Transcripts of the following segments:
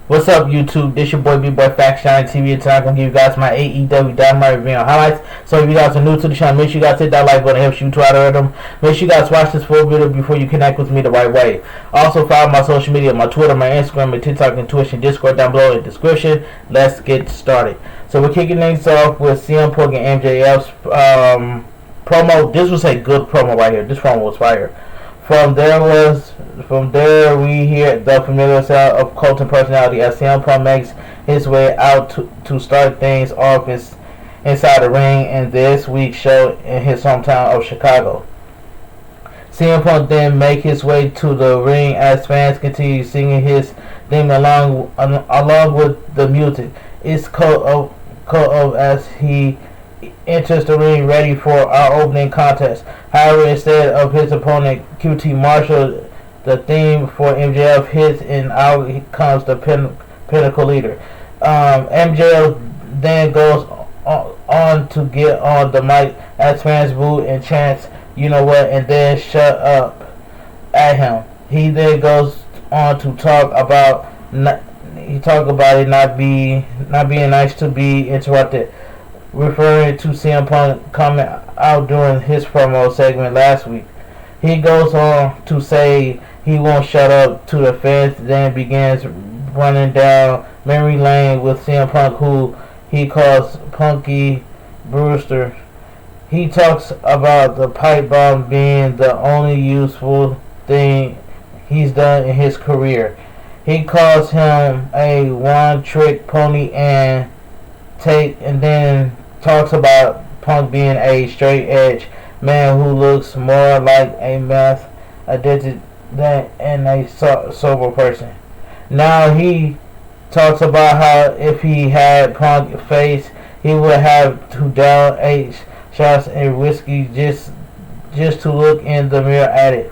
What's up, YouTube? This your boy bigboyfactsjonnytv, and tonight I'm gonna give you guys my AEW Dynamite review and highlights. So if you guys are new to the channel, make sure you guys hit that like button. It helps you to algorithm. Make sure you guys watch this full video before you connect with me the right way. Also follow my social media, my Twitter, my Instagram, my TikTok, and Twitch, and Discord down below in the description. Let's get started. So we're kicking things off with CM Punk and MJF's promo. This was a good promo right here. This promo was fire. From there we hear the familiar sound of Colton personality as CM Punk makes his way out to start things off inside the ring in this week's show in his hometown of Chicago. CM Punk then make his way to the ring as fans continue singing his theme along with the music. It's cold as he enters the ring ready for our opening contest. However, instead of his opponent QT Marshall, the theme for MJF hits, and out comes the Pinnacle leader. MJF then goes on to get on the mic as fans boo and chants, "You know what?" and then shut up at him. He then goes on to talk about it not being nice to be interrupted, referring to CM Punk coming out during his promo segment last week. He goes on to say he won't shut up to the fans, then begins running down memory lane with CM Punk, who he calls Punky Brewster. He talks about the pipe bomb being the only useful thing he's done in his career. He calls him a one-trick pony and then talks about Punk being a straight edge man who looks more like a meth addicted than a sober person. Now he talks about how if he had Punk's face, he would have to down 8 shots of whiskey just to look in the mirror at it.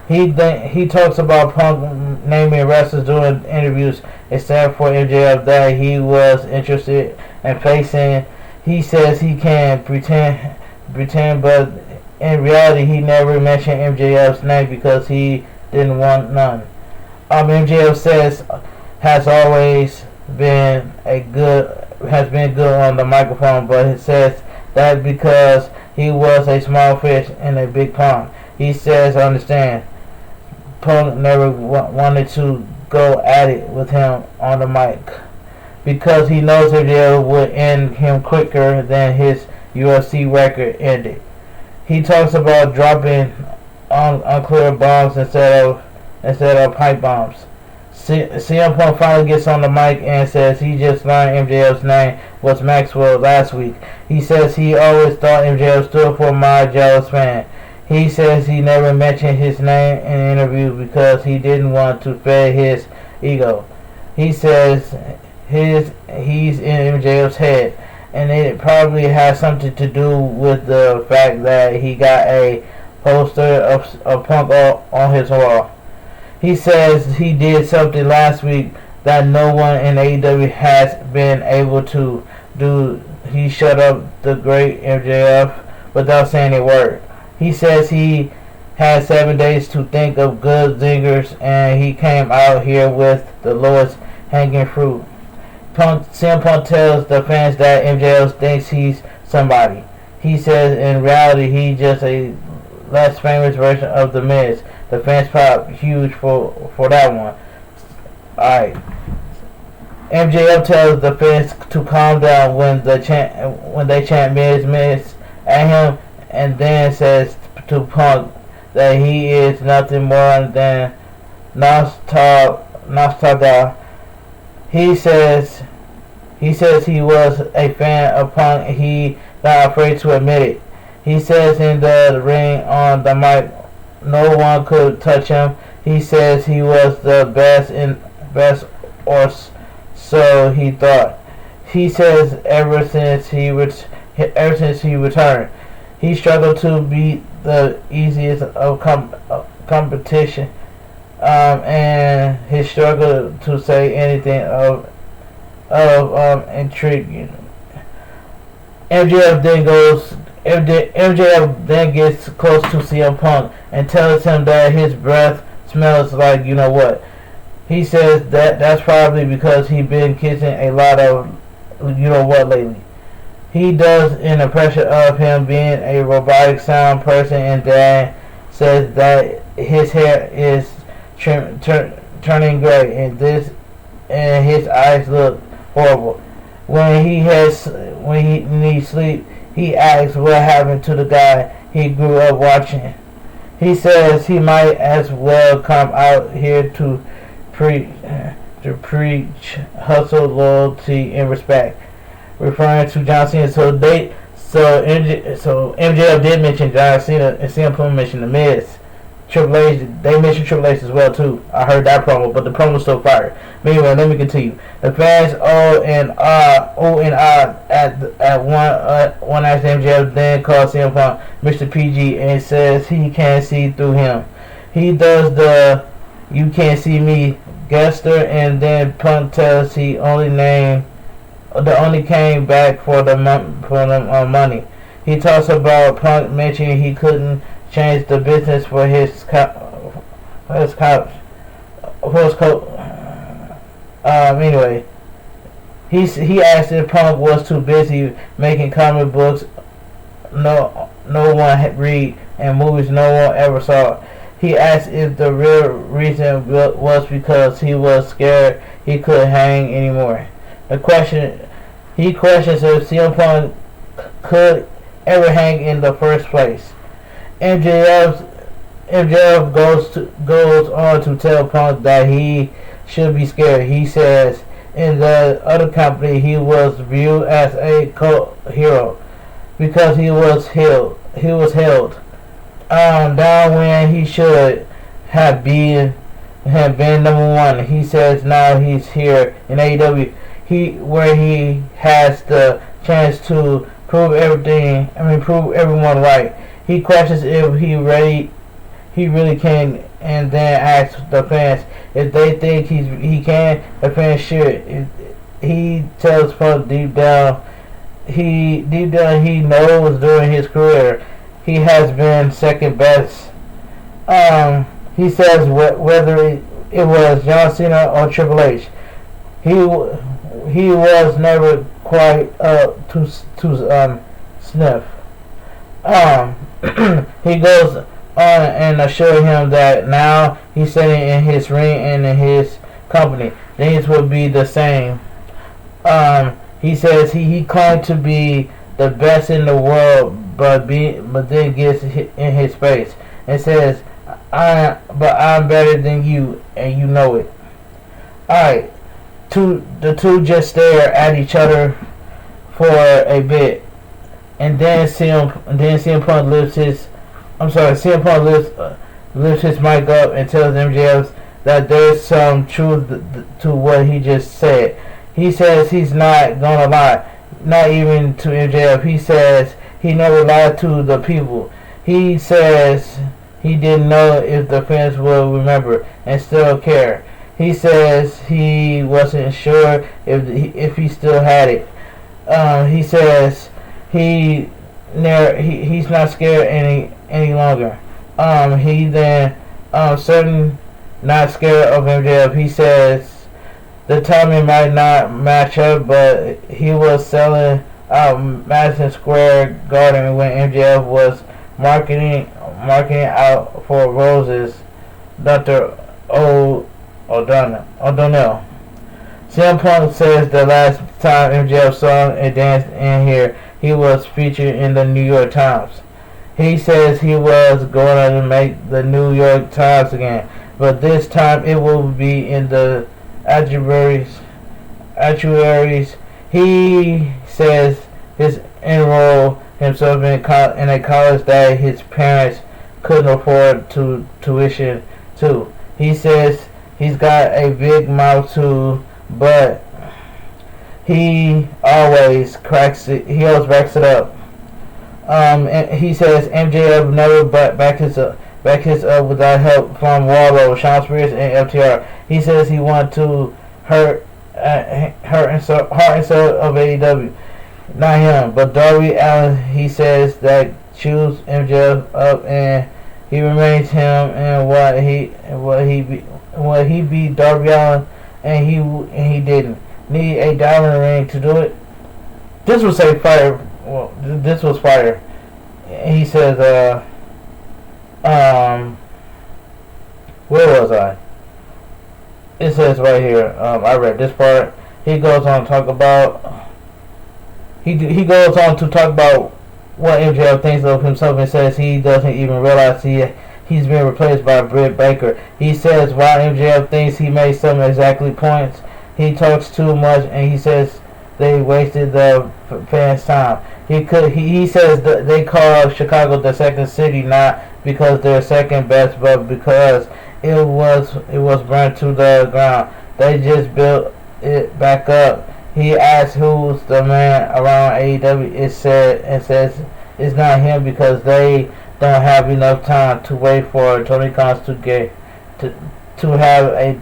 He talks about Punk naming wrestlers during interviews except for MJF that he was interested in facing. He says he can pretend, but in reality, he never mentioned MJF's name because he didn't want none. MJF says has been good on the microphone, but he says that because he was a small fish in a big pond. He says, understand, Punk never wanted to go at it with him on the mic, because he knows MJF would end him quicker than his UFC record ended. He talks about dropping unclear bombs instead of pipe bombs. CM Punk finally gets on the mic and says he just learned MJF's name was Maxwell last week. He says he always thought MJF stood for my jealous fan. He says he never mentioned his name in an interview because he didn't want to feed his ego. He says he's in MJF's head, and it probably has something to do with the fact that he got a poster of Punk on his wall. He says he did something last week that no one in AEW has been able to do. He shut up the great MJF without saying a word. He says he had 7 days to think of good zingers, and he came out here with the lowest hanging fruit. CM Punk tells the fans that MJF thinks he's somebody. He says in reality he's just a less famous version of The Miz. The fans pop huge for that one. Alright. MJF tells the fans to calm down when they chant Miz at him, and then says to Punk that he is nothing more than nostalgia. He says he was a fan of Punk. He not afraid to admit it. He says in the ring on the mic, no one could touch him. He says he was the best, or so he thought. He says ever since he returned, he struggled to beat the easiest of competition. And his struggle to say anything of intriguing. MJF then gets close to CM Punk and tells him that his breath smells like you know what. He says that's probably because he been kissing a lot of you know what lately. He does an impression of him being a robotic sound person, and Dan says that his hair is turning gray, and his eyes look horrible. When he sleep, he asks what happened to the guy he grew up watching. He says he might as well come out here to preach hustle, loyalty, and respect, referring to John Cena. So MJF did mention John Cena, and CM Punk mentioned The Miz. Triple H, they mentioned Triple H as well too. I heard that promo, but the promo's still fire. But anyway, let me continue. The fans at one asked MJF, then calls CM Punk Mr. PG and says he can't see through him. He does the "you can't see me" gesture, and then Punk tells he only came back for the money. He talks about Punk mentioning he couldn't change the business for his coach. Anyway, he asked if Punk was too busy making comic books no one read and movies no one ever saw. He asked if the real reason was because he was scared he couldn't hang anymore. He questions if CM Punk could ever hang in the first place. MJF goes on to tell Punk that he should be scared. He says in the other company he was viewed as a cult hero because he was held down when he should have been number one. He says now he's here in AEW, where he has the chance to prove everyone right. He questions if he really can, and then asks the fans if they think he can. The fans should. He tells Punk deep down he knows during his career he has been second best. He says whether it was John Cena or Triple H, he was never quite up to sniff. He goes on and assures him that now he's sitting in his ring and in his company, things will be the same. He says he claimed to be the best in the world, but then gets in his face and says, I'm better than you, and you know it. Alright, the two just stare at each other for a bit, and then CM Punk lifts his mic up and tells MJF that there's some truth to what he just said. He says he's not gonna lie, not even to MJF. He says he never lied to the people. He says he didn't know if the fans will remember and still care. He says he wasn't sure if he still had it. He says he's not scared any longer. He then certain not scared of MJF. He says the timing might not match up, but he was selling out Madison Square Garden when MJF was marketing out for Roses, Dr. O'Donnell. CM Punk says the last time MJF sung and danced in here, he was featured in the New York Times. He says he was going to make the New York Times again, but this time it will be in the actuaries. He says he's enrolled himself in a college that his parents couldn't afford tuition to. He says he's got a big mouth too, but he always backs it up. And he says MJF never backs up without help from Wallow, Sean Spears, and FTR. He says he wants to heart and soul of AEW, not him, but Darby Allin. He says that chews MJF up, and he remains him and what when he beat Darby Allin and he didn't need a diamond ring to do it. This was a fire. Well, this was fire. He says, where was I? It says right here. I read this part. He goes on to talk about. He goes on to talk about what MJF thinks of himself and says he doesn't even realize he's been replaced by Britt Baker. He says why MJF thinks he made some exactly points. He talks too much and he says they wasted the fans' time. He says that they call Chicago the second city not because they're second best, but because it was burned to the ground. They just built it back up. He asks who's the man around AEW. It says it's not him because they don't have enough time to wait for Tony Khan to have a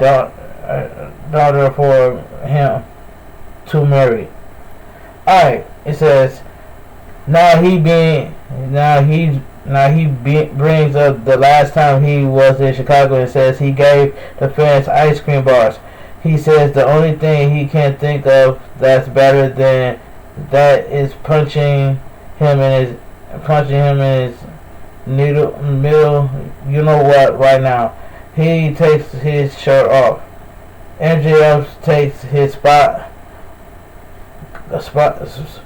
daughter for him to marry. Alright, it says now he brings up the last time he was in Chicago and says he gave the fans ice cream bars. He says the only thing he can think of that's better than that is punching him in his middle. You know what? Right now, he takes his shirt off. MJF takes his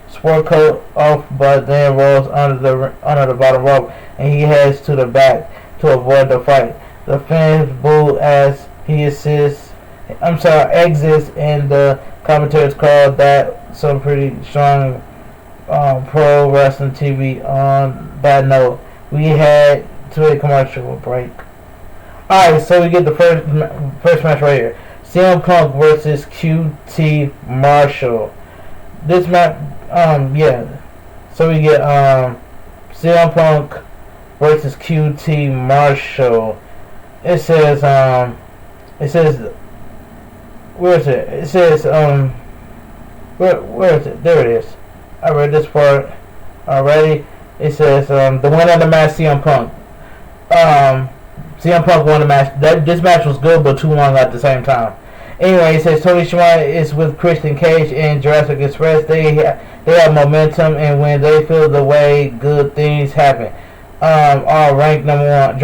sport coat off, but then rolls under the bottom rope, and he heads to the back to avoid the fight. The fans boo as he exits, and the commentators call that some pretty strong pro wrestling TV. On that note, we head to a commercial break. Alright, so we get the first match right here. CM Punk versus QT Marshall. This match, so we get CM Punk versus QT Marshall. It says, where is it? It says, where is it? There it is. I read this part already. It says, the winner of the match, CM Punk. CM Punk won the match. This match was good, but too long at the same time. Anyway, it says Tony Schiavone is with Christian Cage and Jurassic Express. They have momentum, and when they feel the way, good things happen. All ranked number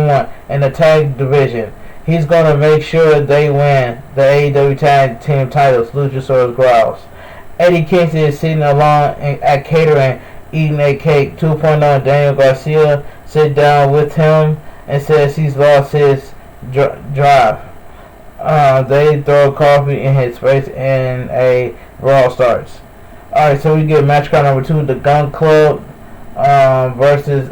one in the tag division. He's gonna make sure they win the AEW tag team titles. Luchasaurus growls. Eddie Kingston is sitting alone at catering, eating a cake. 2.0 Daniel Garcia sit down with him and says he's lost his drive. They throw coffee in his face and a brawl starts. Alright, so we get match card number 2, the Gun Club versus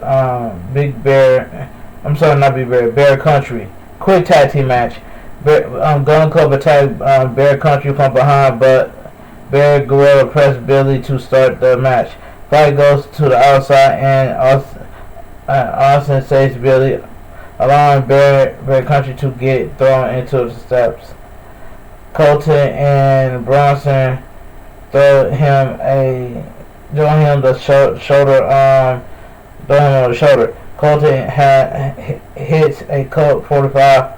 Big Bear. I'm sorry, not Big Bear, Bear Country. Quick tag team match. Gun Club attack Bear Country from behind, but Bear Gorilla pressed Billy to start the match. Fight goes to the outside, and Austin saves Billy, allowing Bear Country to get thrown into the steps. Colton and Bronson throw him the shoulder. Colton hits a Colt 45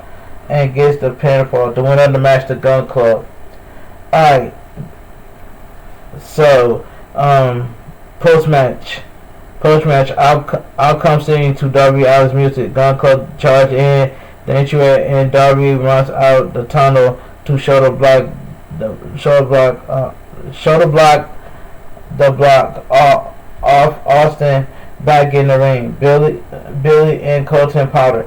and gets the pinfall. The winner of the match, the Gun Club. Alright. So, post-match, I'll come singing to Darby Allin's music. Gun Club charge in the entryway, and Darby runs out the tunnel to shoulder block off Austin back in the ring. Billy and Colton powder.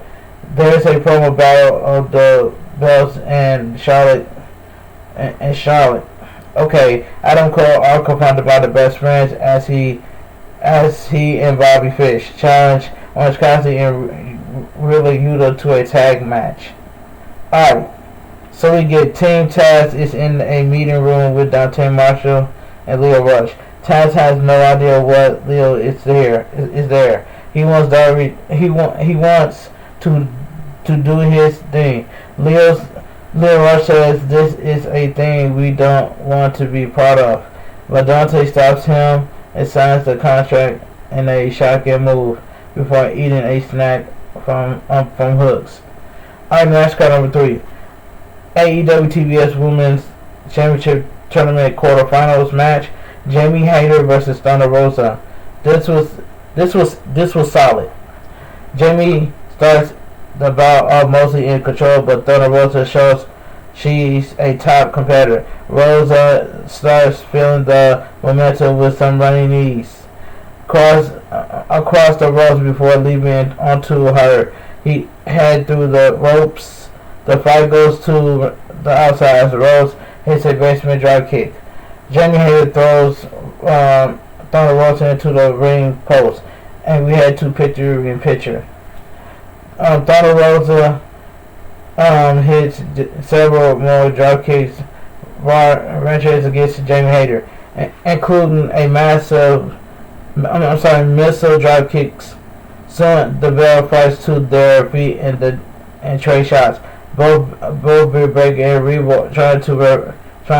There's a promo battle of the belts and Charlotte. Okay, Adam Cole are confronted by the best friends as he and Bobby Fish challenge Orange Cassidy and Wheeler Yuta to a tag match. Alright, so we get Team Taz is in a meeting room with Dante Marshall and Leo Rush. Taz has no idea what Leo is there. He wants Darby. He wants to do his thing. Leo Rush says this is a thing we don't want to be part of. But Dante stops him and signs the contract in a shotgun move before eating a snack from Hooks. Alright, match card number 3. AEW TBS Women's Championship Tournament quarterfinals match. Jamie Hayter versus Thunder Rosa. This was solid. Jamie starts the bout off mostly in control, but Thunder Rosa shows she's a top competitor. Rosa starts feeling the momentum with some running knees across the ropes before leaping onto her. He head through the ropes. The fight goes to the outside as Rose hits a basement drop kick. Jamie Hayter throws Thunder Rosa into the ring post, and we had 2 picture-in-picture. Thunder Rosa hits several more drop kicks, wrenches against Jamie Hayter, including a missile drop kicks. Soon the Bell fights to their feet and trade shots. Both Britt Baker and Reebok try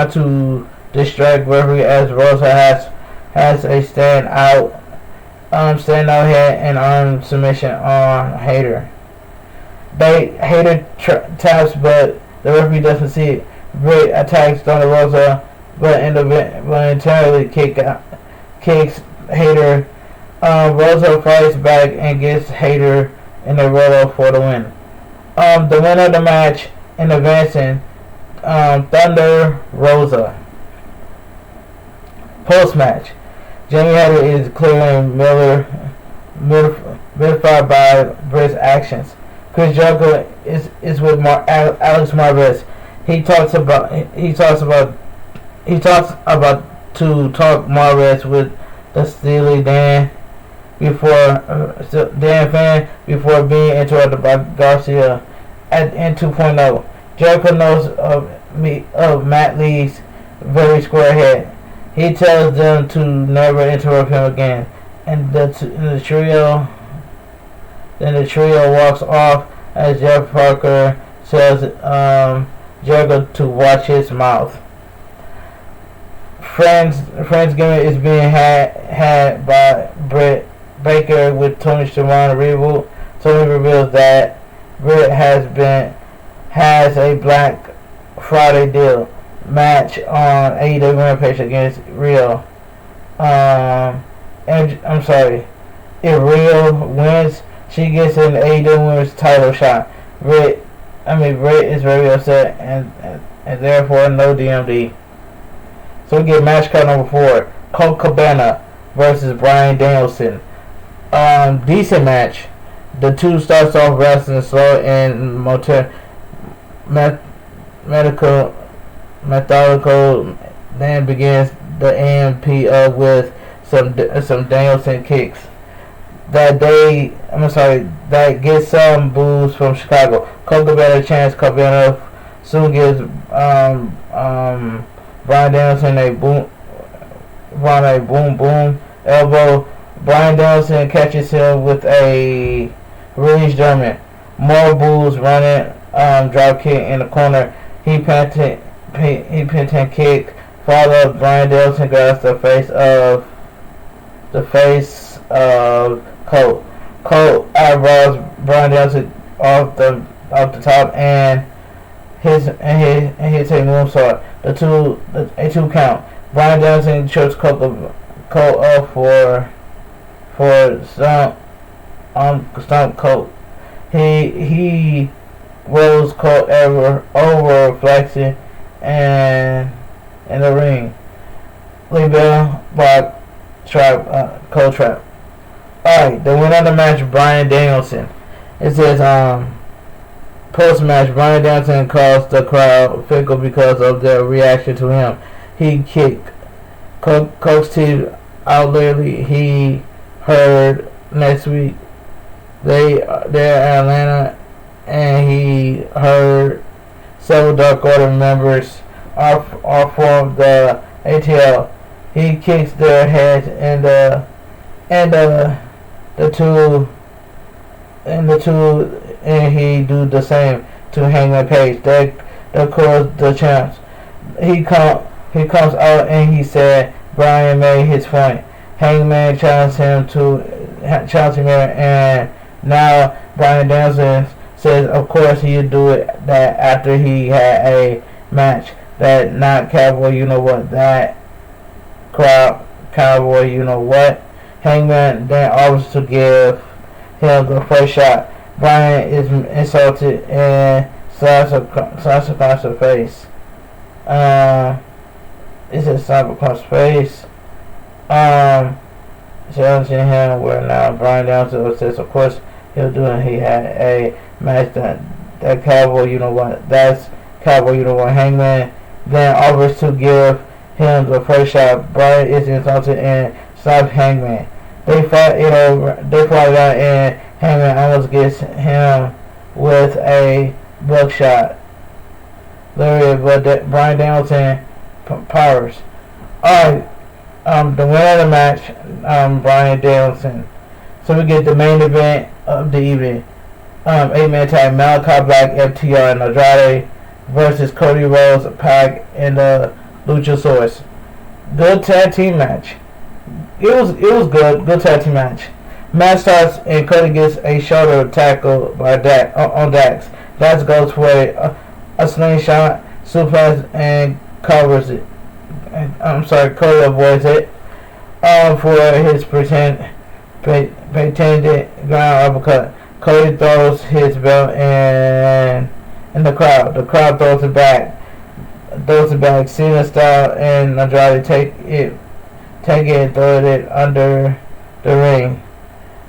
to distract referee as Rosa has a standout head and arm submission on Hayter. Hayter taps, but the referee doesn't see it. Britt attacks Thunder Rosa, but entirely kicks Hayter. Rosa fights back and gets Hayter in a roll-up for the win. The winner of the match in advancing, Thunder Rosa. Post-match, Jamie Hayter is clearly mystified by Britt's actions. Chris Jericho is with Alex Marvez. He talks about to talk Marvez with the Steely Dan fan before being interrupted by Garcia in 2.0. Jericho knows of Matt Lee's very square head. He tells them to never interrupt him again, and the trio walks off as Jeff Parker tells Jericho to watch his mouth. Friendsgiving is being had by Britt Baker with Tony Schiavone reboot. Tony reveals that Britt has a Black Friday deal match on AEW Rampage against Rio. If Rio wins, she gets an AEW Women's title shot. Britt is very upset and therefore no DMD. So we get match card number 4. Colt Cabana versus Bryan Danielson. Decent match. The two starts off wrestling slow and methodical, then begins the AMP with some Danielson kicks. That gets some boos from Chicago. Colt Cabana chance. Cabana soon gives Bryan Danielson a boom elbow. Bryan Danielson catches him with a release German. More boos running drop kick in the corner. He pinton kick. Follow Bryan Danielson grabs the face of Colt. Colt eyebrows Bryan Danielson off the top and hits a moonsault. A two count. Bryan Danielson chokes Colt up for stump Colt. He rolls Colt over flexing and in the ring. Label block trap Colt trap. Alright, the winner of the match, Bryan Danielson. It says post match, Bryan Danielson calls the crowd fickle because of their reaction to him. He kicked Colt's teeth out lately. He heard next week they're in Atlanta, and he heard several Dark Order members are from the ATL. He kicks their heads and he do the same to Hangman Page. They cause the champs. He comes out and he said Bryan made his point. Hangman challenged him and now Bryan Danielson says of course he'd do it that after he had a match that not Cowboy you know what that crowd Cowboy you know what. Hangman then offers to give him the first shot. Bryan is insulted and slaps across the face. It says slap across the face. Challenging him where now Bryan Danielson says of course he'll do it. He had a match that Cowboy you know what. That's Cowboy you know what. Hangman then offers to give him the first shot. Bryan is insulted and slaps Hangman. They fight out and Hangman almost gets him with a buckshot. But Bryan Danielson powers. Alright, the winner of the match, Bryan Danielson. So we get the main event of the evening. 8-man tag, Malachi Black, FTR, and Andrade versus Cody Rhodes, Pac, and the Luchasaurus. Good tag team match. It was good. Good tag team match. Match starts and Cody gets a shoulder tackle by on Dax. Dax goes for a slingshot suplex and covers it. Cody avoids it for his pretended ground uppercut. Cody throws his belt in the crowd. The crowd throws it back. Cena style, and Andrade take it and throw it under the ring.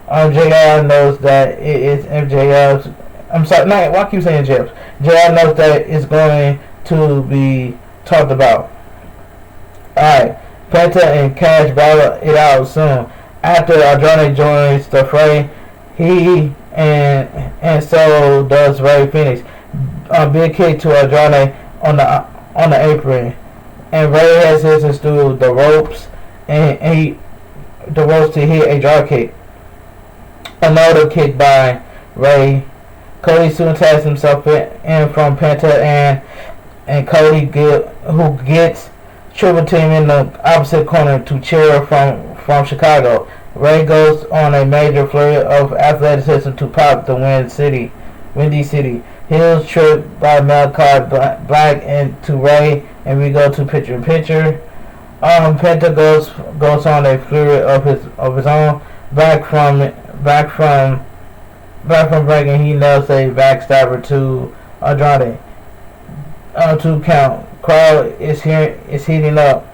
JR knows that it is MJF's. I'm sorry, why I keep saying JR? JR knows that it's going to be talked about. Alright, Penta and Cash battle it out soon. After Andrade joins the fray, he and so does Ray Phoenix. Big kick to Andrade on the apron, and Ray has his through the ropes and the ropes to hit a drop kick. Another kick by Ray. Cody soon tags himself in from Penta and Cody who gets triple team in the opposite corner to cheer from Chicago. Ray goes on a major flurry of athleticism to pop the Windy City. Heels trip by Malachi Black into Ray, and we go to picture-in-picture. Penta goes on a flurry of his own. Back from breaking, he nails a backstabber to Andrade. 2 count. Crowd is heating up.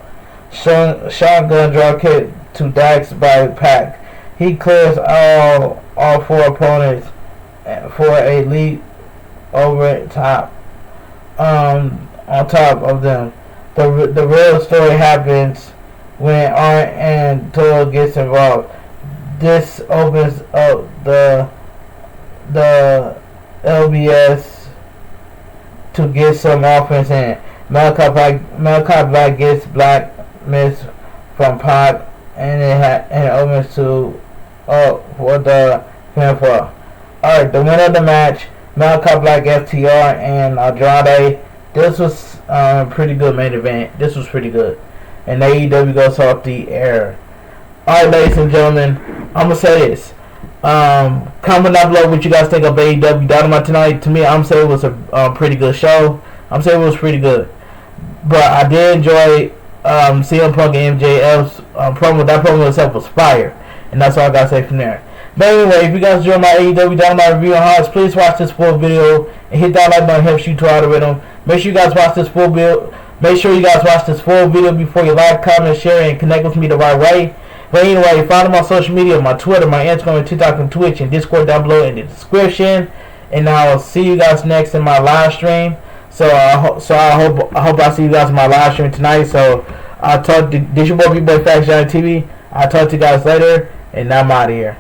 Shotgun drop kick to Dax by Pac. He clears all 4 opponents for a leap over top. On top of them. The real story happens when Art and Toll gets involved. This opens up the LBS to get some offense in. Malachi Black gets Black Miss from Pac, and it opens to for the pinfall. Alright, the winner of the match, Malachi Black, FTR, and Andrade. This was pretty good main event. This was pretty good. And AEW goes off the air. Alright, ladies and gentlemen, I'm going to say this. Comment down below what you guys think of AEW Dynamite tonight. To me, I'm saying it was a pretty good show. I'm saying it was pretty good. But I did enjoy CM Punk and MJF's promo. That promo itself was fire. And that's all I got to say from there. But anyway, if you guys enjoyed my AEW Dynamite review on Hearts, please watch this full video and hit that like button. Helps you to algorithm. Make sure you guys watch this full video. Make sure you guys watch this full video before you like, comment, share, and connect with me the right way. But anyway, follow my social media, my Twitter, my Instagram, and TikTok, and Twitch, and Discord down below in the description. And I'll see you guys next in my live stream. So I hope I see you guys in my live stream tonight. So this your boy bigboyfactsjonnytv. I'll talk to you guys later, and I'm out of here.